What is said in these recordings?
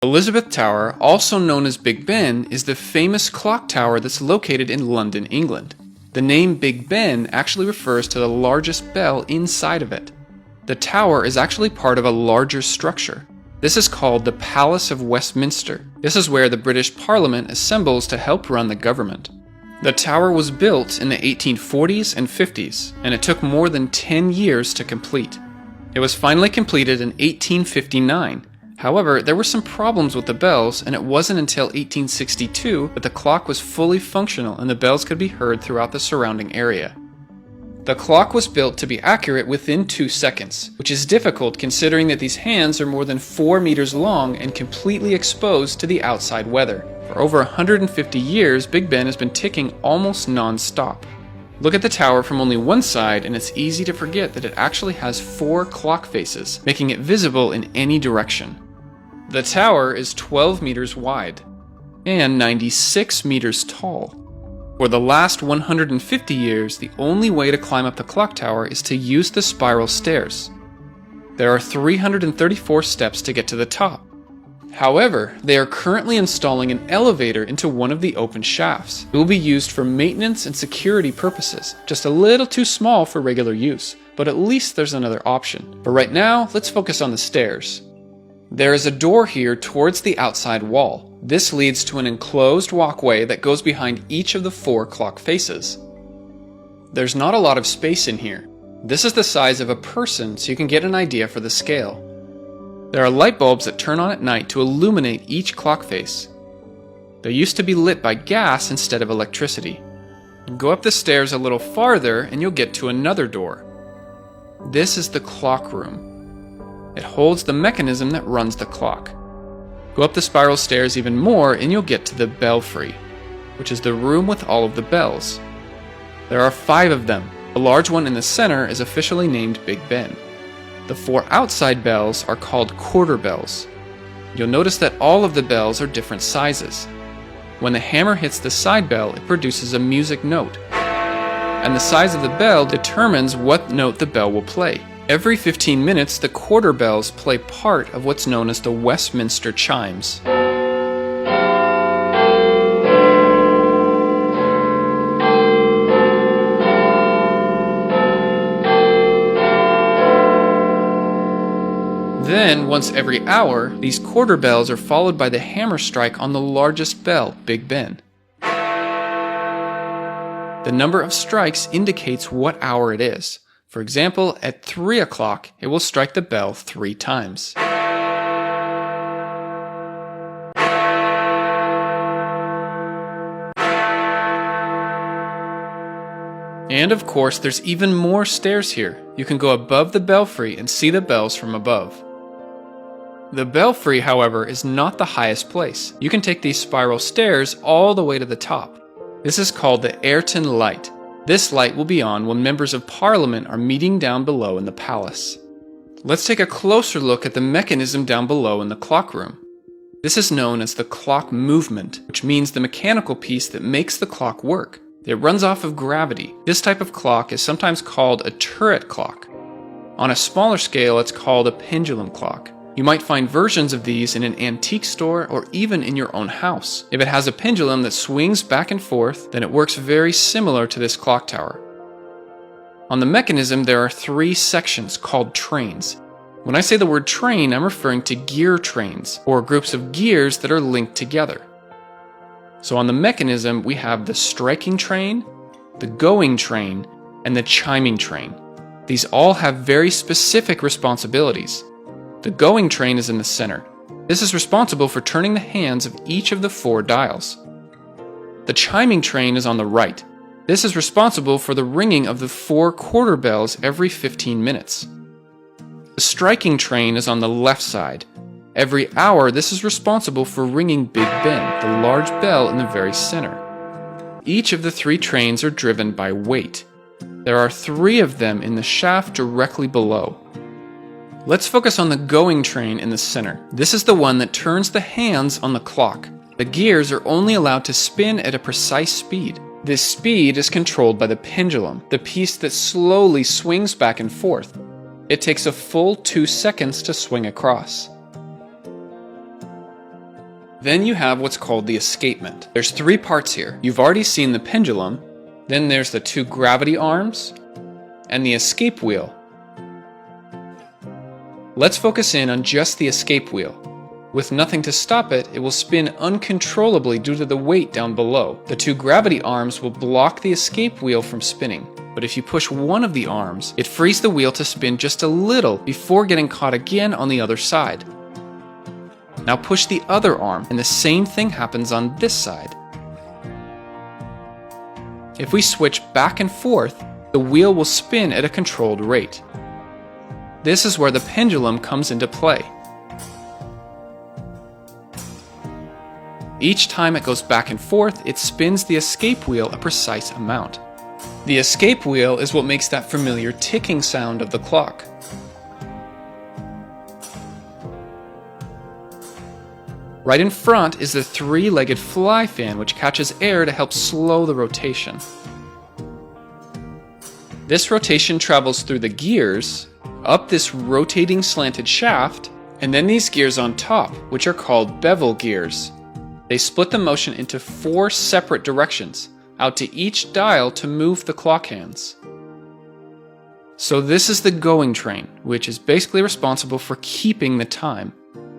Elizabeth Tower, also known as Big Ben, is the famous clock tower that's located in London, England. The name Big Ben actually refers to the largest bell inside of it. The tower is actually part of a larger structure. This is called the Palace of Westminster. This is where the British Parliament assembles to help run the government. The tower was built in the 1840s and 50s, and it took more than 10 years to complete. It was finally completed in 1859. However, there were some problems with the bells, and it wasn't until 1862 that the clock was fully functional and the bells could be heard throughout the surrounding area. The clock was built to be accurate within 2 seconds, which is difficult considering that these hands are more than 4 meters long and completely exposed to the outside weather. For over 150 years, Big Ben has been ticking almost non-stop. Look at the tower from only one side and it's easy to forget that it actually has 4 clock faces, making it visible in any direction. The tower is 12 meters wide and 96 meters tall. For the last 150 years, the only way to climb up the clock tower is to use the spiral stairs. There are 334 steps to get to the top. However, they are currently installing an elevator into one of the open shafts. It will be used for maintenance and security purposes, just a little too small for regular use, but at least there's another option. But right now, let's focus on the stairs. There is a door here towards the outside wall. This leads to an enclosed walkway that goes behind each of the 4 clock faces. There's not a lot of space in here. This is the size of a person, so you can get an idea for the scale. There are light bulbs that turn on at night to illuminate each clock face. They used to be lit by gas instead of electricity. Go up the stairs a little farther and you'll get to another door. This is the clock room. It holds the mechanism that runs the clock. Go up the spiral stairs even more and you'll get to the belfry, which is the room with all of the bells. There are 5 of them. The large one in the center is officially named Big Ben. The 4 outside bells are called quarter bells. You'll notice that all of the bells are different sizes. When the hammer hits the side bell, it produces a music note, and the size of the bell determines what note the bell will play. Every 15 minutes, the quarter bells play part of what's known as the Westminster chimes. Then, once every hour, these quarter bells are followed by the hammer strike on the largest bell, Big Ben. The number of strikes indicates what hour it is. For example, at 3 o'clock, it will strike the bell 3 times. And of course, there's even more stairs here. You can go above the belfry and see the bells from above. The belfry, however, is not the highest place. You can take these spiral stairs all the way to the top. This is called the Ayrton Light. This light will be on when members of Parliament are meeting down below in the palace. Let's take a closer look at the mechanism down below in the clock room. This is known as the clock movement, which means the mechanical piece that makes the clock work. It runs off of gravity. This type of clock is sometimes called a turret clock. On a smaller scale, it's called a pendulum clock. You might find versions of these in an antique store or even in your own house. If it has a pendulum that swings back and forth, then it works very similar to this clock tower. On the mechanism, there are 3 sections called trains. When I say the word train, I'm referring to gear trains, or groups of gears that are linked together. So on the mechanism, we have the striking train, the going train, and the chiming train. These all have very specific responsibilities. The going train is in the center. This is responsible for turning the hands of each of the 4 dials. The chiming train is on the right. This is responsible for the ringing of the 4 quarter bells every 15 minutes. The striking train is on the left side. Every hour, this is responsible for ringing Big Ben, the large bell in the very center. Each of the 3 trains are driven by weight. There are 3 of them in the shaft directly below. Let's focus on the going train in the center. This is the one that turns the hands on the clock. The gears are only allowed to spin at a precise speed. This speed is controlled by the pendulum, the piece that slowly swings back and forth. It takes a full 2 seconds to swing across. Then you have what's called the escapement. There's 3 parts here. You've already seen the pendulum, then there's the 2 gravity arms, and the escape wheel. Let's focus in on just the escape wheel. With nothing to stop it, it will spin uncontrollably due to the weight down below. The 2 gravity arms will block the escape wheel from spinning, but if you push one of the arms, it frees the wheel to spin just a little before getting caught again on the other side. Now push the other arm, and the same thing happens on this side. If we switch back and forth, the wheel will spin at a controlled rate. This is where the pendulum comes into play. Each time it goes back and forth, it spins the escape wheel a precise amount. The escape wheel is what makes that familiar ticking sound of the clock. Right in front is the 3-legged fly fan, which catches air to help slow the rotation. This rotation travels through the gears, up this rotating slanted shaft, and then these gears on top, which are called bevel gears. They split the motion into 4 separate directions, out to each dial to move the clock hands. So this is the going train, which is basically responsible for keeping the time.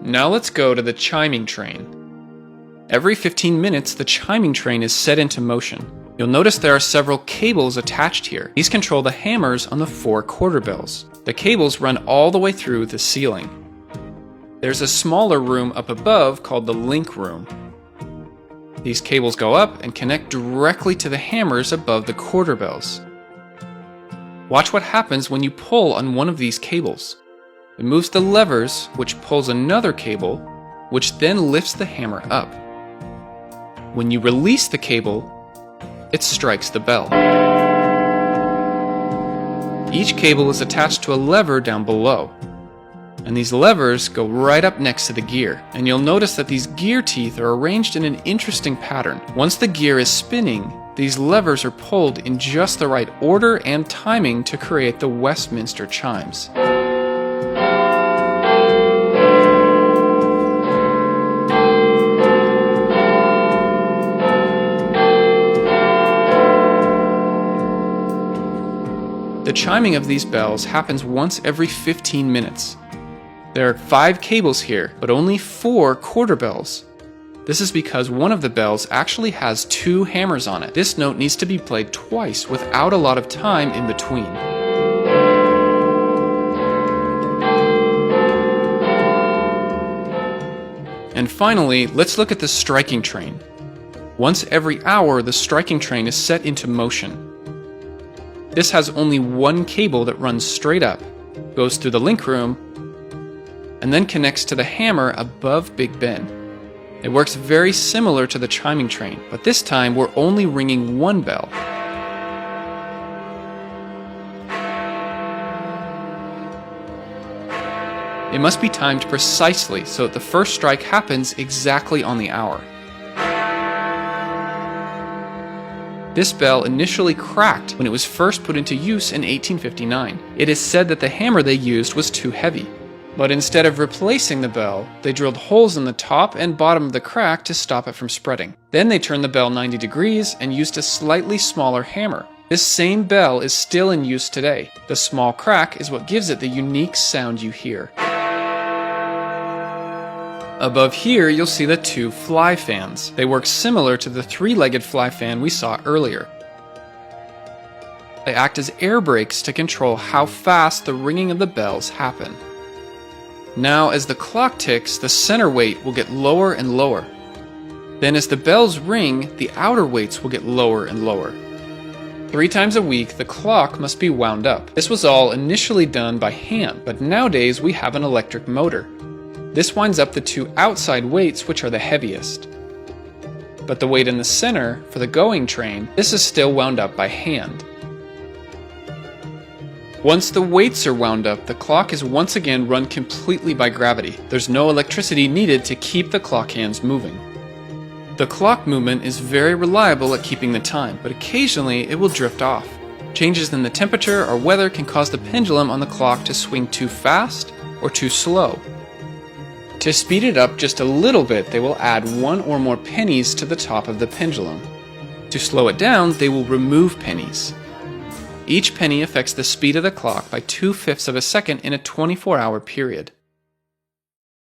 Now let's go to the chiming train. Every 15 minutes, the chiming train is set into motion. You'll notice there are several cables attached here. These control the hammers on the 4 quarter bells. The cables run all the way through the ceiling. There's a smaller room up above called the link room. These cables go up and connect directly to the hammers above the quarter bells. Watch what happens when you pull on one of these cables. It moves the levers, which pulls another cable, which then lifts the hammer up. When you release the cable, it strikes the bell. Each cable is attached to a lever down below, and these levers go right up next to the gear. And you'll notice that these gear teeth are arranged in an interesting pattern. Once the gear is spinning, these levers are pulled in just the right order and timing to create the Westminster chimes. The chiming of these bells happens once every 15 minutes. There are 5 cables here, but only 4 quarter bells. This is because one of the bells actually has 2 hammers on it. This note needs to be played twice without a lot of time in between. And finally, let's look at the striking train. Once every hour, the striking train is set into motion. This has only 1 cable that runs straight up, goes through the link room, and then connects to the hammer above Big Ben. It works very similar to the chiming train, but this time we're only ringing 1 bell. It must be timed precisely so that the first strike happens exactly on the hour. This bell initially cracked when it was first put into use in 1859. It is said that the hammer they used was too heavy. But instead of replacing the bell, they drilled holes in the top and bottom of the crack to stop it from spreading. Then they turned the bell 90 degrees and used a slightly smaller hammer. This same bell is still in use today. The small crack is what gives it the unique sound you hear. Above here, you'll see the 2 fly fans. They work similar to the 3-legged fly fan we saw earlier. They act as air brakes to control how fast the ringing of the bells happen. Now, as the clock ticks, the center weight will get lower and lower. Then as the bells ring, the outer weights will get lower and lower. 3 times a week, the clock must be wound up. This was all initially done by hand, but nowadays we have an electric motor. This winds up the 2 outside weights, which are the heaviest. But the weight in the center, for the going train, this is still wound up by hand. Once the weights are wound up, the clock is once again run completely by gravity. There's no electricity needed to keep the clock hands moving. The clock movement is very reliable at keeping the time, but occasionally it will drift off. Changes in the temperature or weather can cause the pendulum on the clock to swing too fast or too slow. To speed it up just a little bit, they will add one or more pennies to the top of the pendulum. To slow it down, they will remove pennies. Each penny affects the speed of the clock by 2/5 of a second in a 24-hour period.